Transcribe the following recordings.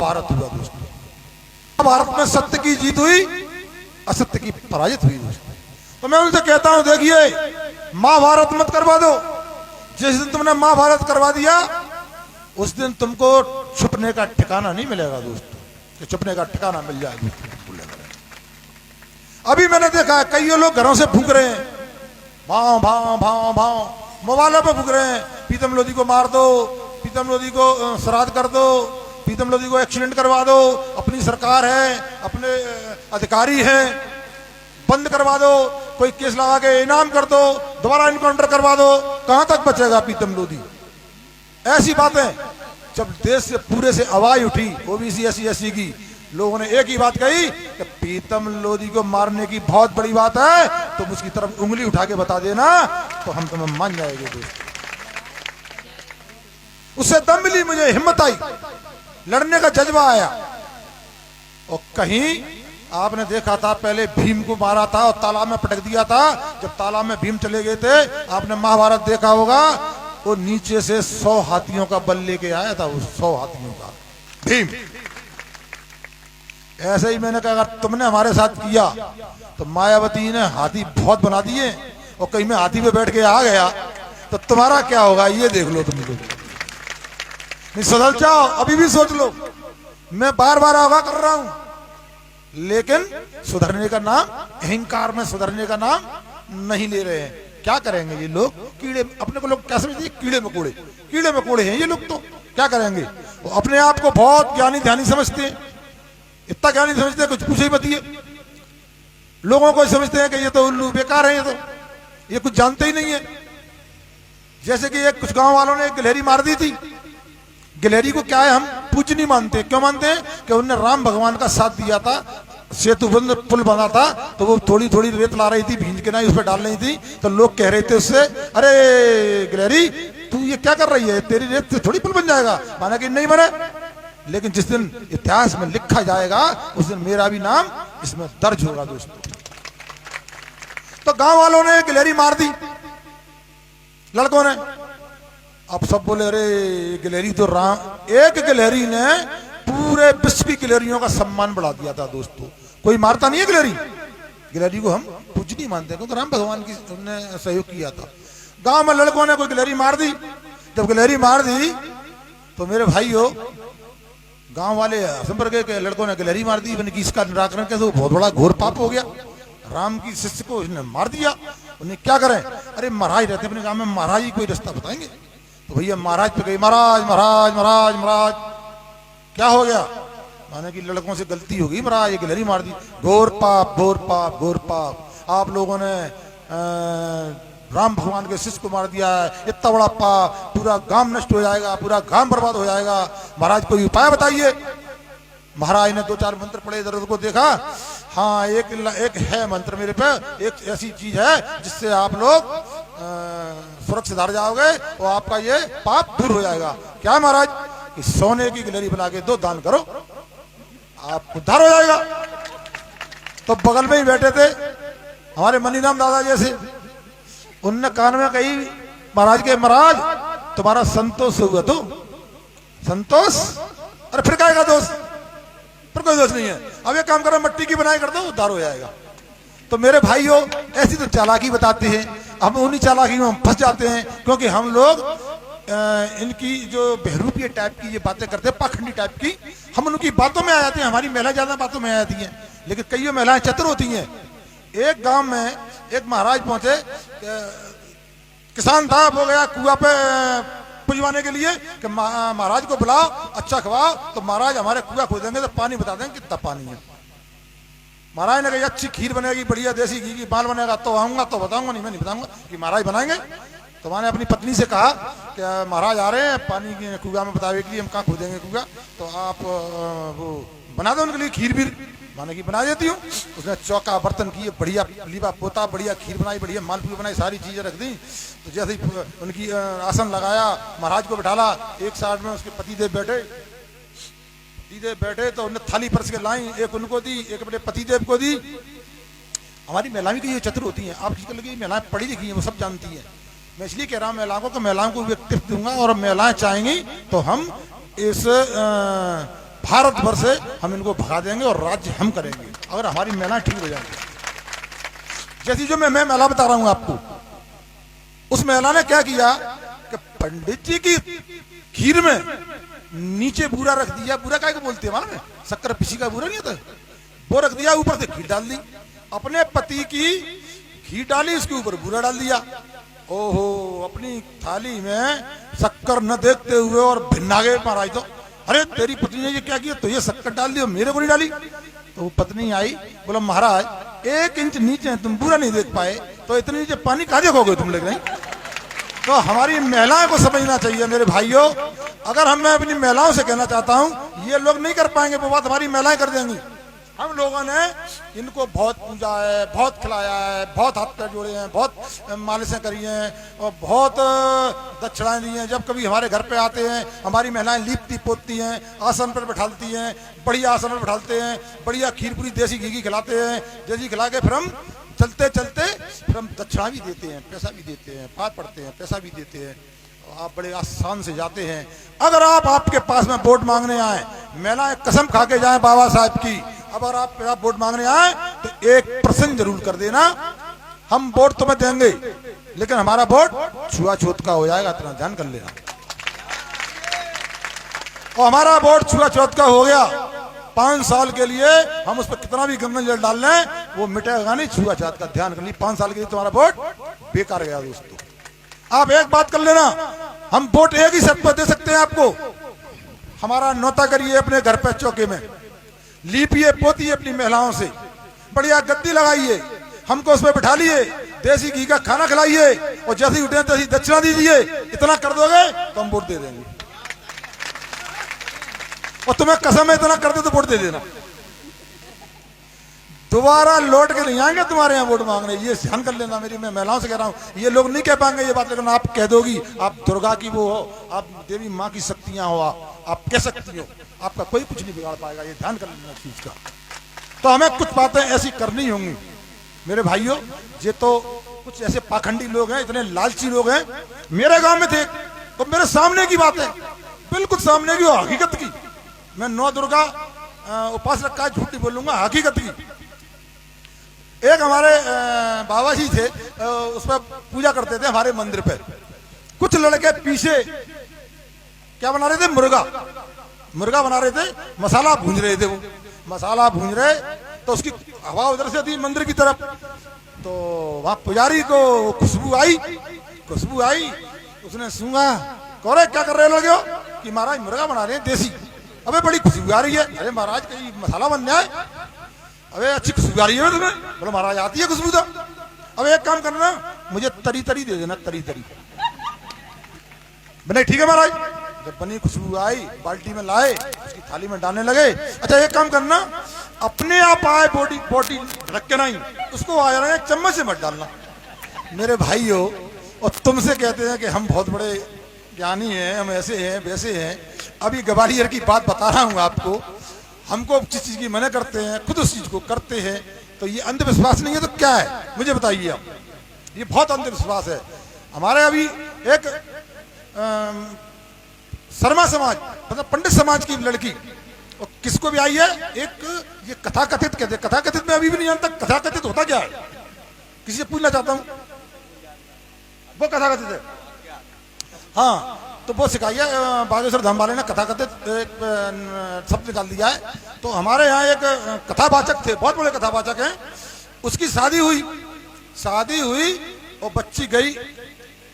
महाभारत हुआ दोस्तों। भारत में सत्य की जीत हुई, असत्य की पराजित हुई दोस्तों। तो मैं उनसे कहता हूं, देखिए महाभारत मत करवा दो। जिस दिन तुमने महाभारत करवा दिया उस दिन तुमको छुपने का ठिकाना नहीं मिलेगा दोस्तों, कि छुपने का ठिकाना मिल जाए दोस्तों। अभी मैंने देखा है कई लोग घरों से फूंक रहे हैं, भाव भाव भाव भाव, मोबाइलों पे फूंक रहे हैं, प्रीतम लोधी को मार दो, प्रीतम लोधी को श्राद्ध कर दो, प्रीतम लोधी को एक्सीडेंट करवा दो, अपनी सरकार है, अपने अधिकारी हैं, बंद करवा दो, कोई केस लगा के इनाम कर दो, दोबारा इनकाउंटर करवा दो। कहां तक बचेगा प्रीतम लोधी? ऐसी बातें जब देश से पूरे से आवाज उठी ओबीसी SC की, लोगों ने एक ही बात कही कि प्रीतम लोधी को मारने की बहुत बड़ी बात है, तुम उसकी तरफ उंगली उठा के बता देना तो हम तुम्हें मान जाएंगे दोस्त। उससे दम मिली, मुझे हिम्मत आई, लड़ने का जज्बा आया। और कहीं आपने देखा था पहले भीम को मारा था और तालाब में पटक दिया था। जब तालाब में भीम चले गए थे, आपने महाभारत देखा होगा, वो नीचे से 100 हाथियों का बल लेके आया था, वो 100 हाथियों का भीम। ऐसे ही मैंने कहा अगर तुमने हमारे साथ किया तो मायावती ने हाथी बहुत बना दिए और कहीं मैं हाथी पे बैठ के आ गया तो तुम्हारा क्या होगा ये देख लो। तुम लोग नहीं सुधर जाओ, अभी भी सोच लो। मैं बार बार आगाह कर रहा हूं, लेकिन सुधरने का नाम, अहंकार में सुधरने का नाम नहीं ले रहे हैं। क्या करेंगे ये लोग? कीड़े, अपने को लोग क्या समझते हैं? कीड़े मकोड़े, कीड़े मकोड़े हैं ये लोग। तो क्या करेंगे? वो अपने आप को बहुत ज्ञानी ध्यानी समझते हैं, इतना ज्ञानी समझते हैं कुछ पूछे ही बतिए। लोगों को समझते हैं कि ये तो उल्लू बेकार है, ये कुछ जानते ही नहीं है। जैसे कि एक कुछ गांव वालों ने एक गिलहरी मार दी थी। गिलहरी को क्या है, हम पूज नहीं मानते। क्यों मानते हैं? कि उनने राम भगवान का साथ दिया था, सेतु बंद पुल बना था, तो वो थोड़ी थोड़ी रेत ला रही थी, भींज के ना उस पर डाल रही थी, तो लोग कह रहे थे उससे, अरे गिलहरी तू ये क्या कर रही है, तेरी रेत से थोड़ी पुल बन जाएगा। माना कि नहीं बने, लेकिन जिस दिन इतिहास में लिखा जाएगा उस दिन मेरा भी नाम इसमें दर्ज होगा दोस्तों। तो गांव वालों ने गिलहरी मार दी, लड़कों ने। अब सब बोले अरे गिलहरी तो राम, एक गिलहरी ने पूरे विश्व की गिलहरियों का सम्मान बढ़ा दिया था दोस्तों। कोई मारता नहीं है गिलहरी, गिलहरी को हम कुछ नहीं मानते क्योंकि राम भगवान की उन्होंने सहयोग किया था। गांव में लड़कों ने कोई गिलहरी मार दी। जब गिलहरी मार दी तो मेरे भाइयों, गांव वाले संपर्क के लड़कों ने गिलहरी मार दी, मैंने कि इसका निराकरण कैसे? वो बहुत बड़ा घोर पाप हो गया, राम की शिष्य को इसने मार दिया। उन्हें क्या करें? अरे महाराज रहते अपने गांव में, महाराज ही कोई रास्ता बताएंगे। तो भैया महाराज पे गई, महाराज महाराज महाराज महाराज क्या हो गया? माने कि लड़कों से गलती हो गई महाराज, ये गिलहरी मार दी। घोर पाप घोर पाप घोर पाप, आप लोगों ने राम भगवान के शिष्य को मार दिया है, इतना बड़ा पाप, पूरा गांव नष्ट हो जाएगा, पूरा गांव बर्बाद हो जाएगा। महाराज कोई उपाय बताइए। महाराज ने 2-4 मंत्र पढ़े, इधर उधर को देखा। हाँ एक है मंत्र मेरे पे, एक ऐसी चीज है जिससे आप लोग सुरक्षित हार जाओगे और आपका ये पाप दूर हो जाएगा। क्या है महाराज? कि सोने की गिलहरी बना के दो, दान करो, आप उद्धार हो जाएगा। तो बगल में ही बैठे थे हमारे मनीराम दादा जैसे, उनने कान में कही महाराज के, महाराज तुम्हारा संतोष हुआ तो? संतोष? अरे फिर क्या दोष? फिर कोई दोष नहीं है। अब एक काम करो, मट्टी की बनाई कर दो, उद्धार हो जाएगा। तो मेरे भाइयों ऐसी तो चालाकी बताते हैं, हम उन्हीं चालाकी में फंस जाते हैं, क्योंकि हम लोग इनकी जो बहरूपीय टाइप की ये बातें करते हैं, पाखंडी टाइप की, हम उनकी बातों में आ जाते हैं। हमारी महिला ज्यादा बातों में आ जाती हैं, लेकिन कई महिलाएं चतुर होती हैं। एक गांव में एक महाराज पहुंचे, किसान था, वो गया कुआं पे पुजवाने के लिए कि महाराज को बुलाओ, अच्छा खवाओ, तो महाराज हमारे कुआं खोदेंगे तो पानी बता देंगे कितना पानी है। महाराज ने कहा अच्छी खीर बनेगी, बढ़िया देसी घी की माल बनेगा तो आऊंगा, तो बताऊंगा, नहीं मैं नहीं बताऊंगा कि महाराज बनाएंगे। तो मैंने अपनी पत्नी से कहा कि महाराज आ रहे हैं पानी की कुआं में बतावे के लिए, हम कहाँ खोदेंगे कुआं, तो आप वो बना दो उनके लिए खीर भी। माने की बना देती हूँ। उसने चौका बर्तन किए, बढ़िया लीबा पोता, बढ़िया खीर बनाई, बढ़िया मालपुड़ी बनाई, सारी चीजें रख दी। तो जैसे ही उनकी आसन लगाया, महाराज को बिठाला, एक साइड में उसके पतिदेव बैठे, तो उन्हें थाली परस के लाई, एक उनको दी, एक अपने पतिदेव को दी। हमारी महिलाएं की ये चतुर होती हैं, आप किसको लगी महिलाएं पढ़ी लिखी हैं, वो सब जानती हैं। मैं इसलिए कह रहा हूँ महिलाओं को भी टिप्स दूंगा, और महिलाएं चाहेंगी तो हम इस भारत भर से हम इनको भगा देंगे और राज्य हम करेंगे अगर हमारी महिलाएं ठीक हो जाएंगी। जैसी जो मैं महिला बता रहा हूं आपको, उस महिला ने क्या किया कि पंडित जी की खीर में नीचे बूरा रख दिया। बूरा क्या बोलते हैं मालूम है? शक्कर पिसी का बूरा नहीं होता, वो रख दिया, ऊपर से घी डाल दी। अपने पति की घी डाली, उसके ऊपर बूरा डाल दिया। ओहो, अपनी थाली में शक्कर न देखते हुए और भिन्ना गए महाराज। तो अरे तेरी पत्नी ने ये क्या किया? तो ये शक्कर डाल दी और मेरे को नहीं डाली। तो वो पत्नी आई, बोला महाराज 1 इंच नीचे तुम बूरा नहीं देख पाए तो इतने नीचे पानी कहाँ देखोगे तुम लोग? नहीं। तो हमारी महिलाओं को समझना चाहिए मेरे भाइयों। अगर मैं अपनी महिलाओं से कहना चाहता हूं, ये लोग नहीं कर पाएंगे वो बात हमारी महिलाएं कर देंगी। हम लोगों ने इनको बहुत पूजा है, बहुत खिलाया है, बहुत हाथ पैर जोड़े हैं, बहुत मालिशें करी हैं और बहुत दक्षिणाएं दी हैं। जब कभी हमारे घर पे आते हैं हमारी महिलाएं लीपती पोतती हैं, आसन पर बैठालती हैं, बढ़िया आसन पर बैठालते हैं, बढ़िया खीर पूरी देसी घी की खिलाते हैं। देसी खिला के फिर हम चलते चलते फिर हम दक्षिणा भी देते हैं, पैसा भी देते हैं, पार पड़ते हैं, पैसा भी देते हैं। आप बड़े आसान से जाते हैं। अगर आपके पास में वोट मांगने आए, महिलाएं कसम खा के जाए बाबा साहब की, अगर आप वोट मांगने आए तो 1% जरूर कर देना, हम वोट तुम्हें देंगे, लेकिन हमारा वोट छुआछूत का हो जाएगा, इतना ध्यान कर लेना। और हमारा वोट छुआछूत का हो गया 5 साल के लिए, हम उस पर कितना भी गंदा जल डाल लें वो मिटेगा नहीं। छुआछूत का ध्यान कर ली, 5 साल के लिए तुम्हारा वोट बेकार गया दोस्तों। आप एक बात कर लेना, हम वोट एक ही शर्त पर दे सकते हैं आपको, हमारा न्योता करिए अपने घर पे चौके में, लीपिए पोतिए अपनी महिलाओं से, बढ़िया गद्दी लगाइए, हमको उसमें बैठा लिए, देसी घी का खाना खिलाइए और जैसे उठे तैसी दक्षिणा दीजिए। इतना कर दोगे तो हम वोट दे देंगे। और तुम्हें कसम है इतना कर दे तो वोट दे देना। दोबारा लौट के नहीं आएंगे तुम्हारे यहाँ वोट मांगने, ये ध्यान कर लेना। मेरी मैं महिलाओं से कह रहा हूँ, ये लोग नहीं कह पाएंगे ये बात, लेकिन आप कह दोगी, आप दुर्गा की वो हो, आप देवी माँ की शक्तियां हो, आप कह सकती हो, आपका कोई कुछ नहीं बिगाड़ पाएगा। ये ध्यान कर लेना चीज का। तो हमें कुछ बातें ऐसी करनी होंगी मेरे भाइयों। ये तो कुछ ऐसे पाखंडी लोग हैं, इतने लालची लोग हैं। मेरे गांव में थे तो मेरे सामने की बात है, बिल्कुल सामने की, हकीकत की। मैं 9 दुर्गा उपासक का झूठ नहीं बोलूंगा, हकीकत की। एक हमारे बाबा जी थे, उस पर पूजा करते थे हमारे मंदिर पे। कुछ लड़के पीछे क्या बना रहे थे? मुर्गा बना रहे थे, मसाला भूंज रहे थे। वो मसाला भूंज रहे तो उसकी हवा उधर से थी मंदिर की तरफ, तो वहां पुजारी को खुशबू आई। उसने सूंघा, कौरे क्या कर रहे लोग हो? कि महाराज मुर्गा बना रहे हैं देसी। अबे बड़ी खुशबू आ रही है। अरे महाराज कहीं मसाला बन जाए। अबे अच्छी खुशबू आ रही है तुम्हें? बोलो महाराज आती है खुशबू तो। अब एक काम करना, मुझे तरी दे देना, तरी। बने ठीक है महाराज। जब बनी खुशबू आई, बाल्टी में लाए, उसकी थाली में डालने लगे। अच्छा एक काम करना, अपने आप आए बोटी रख के नहीं, उसको आ रहे हैं चम्मच से मत डालना। मेरे भाइयों, और तुमसे कहते हैं कि हम बहुत बड़े ज्ञानी हैं, हम ऐसे हैं वैसे हैं। अभी ग्वालियर की बात बता रहा हूं आपको। हमको जिस चीज की मना करते हैं, खुद उस चीज को करते हैं। तो ये अंधविश्वास नहीं है तो क्या है? मुझे बताइए आप। ये बहुत अंधविश्वास है। हमारे अभी एक शर्मा समाज, मतलब पंडित समाज की लड़की, और किसको भी आई है, एक ये कथाकथित कहते हैं। कथाकथित में अभी भी नहीं जानता कथाकथित होता क्या है। किसी से पूछना चाहता हूं, वो कथाकथित है? हाँ, तो वो सिखाइए। बागेश्वर धाम वाले ने कथाकथित शब्द निकाल दिया है। तो हमारे यहाँ एक कथावाचक थे, बहुत बड़े कथावाचक हैं। उसकी शादी हुई और बच्ची गई।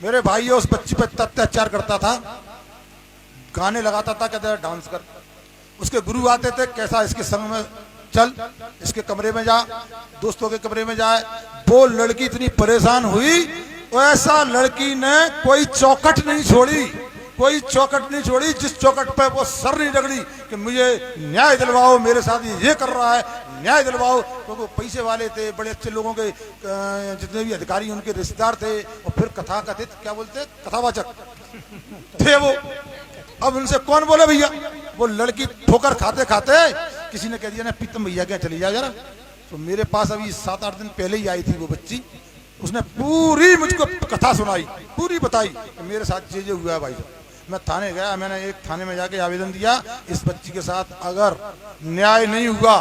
मेरे भाई उस बच्ची पर अत्याचार करता था, गाने लगाता था, कहते डांस कर। उसके गुरु आते थे, कैसा इसके संग में चल, इसके कमरे में जा, दोस्तों के कमरे में जाए। वो लड़की इतनी परेशान हुई, ऐसा लड़की ने कोई चौखट नहीं छोड़ी, जिस चौखट पे वो सर नहीं रगड़ी कि मुझे न्याय दिलवाओ, मेरे साथ ये कर रहा है, न्याय दिलवाओ। क्योंकि वो पैसे वाले थे, बड़े अच्छे लोगों के, जितने भी अधिकारी उनके रिश्तेदार थे। और फिर कथाकथित क्या बोलते, कथावाचक थे वो। अब उनसे कौन बोले भैया? वो लड़की ठोकर खाते किसी ने कह दिया ना, पीतम भैया क्या चली जा जरा। तो मेरे पास अभी 7-8 दिन पहले ही आई थी वो बच्ची। उसने पूरी मुझको कथा सुनाई, पूरी बताई कि मेरे साथ ये हुआ है भाई साहब। मैं थाने गया, मैंने एक थाने में जाके आवेदन दिया, इस बच्ची के साथ अगर न्याय नहीं हुआ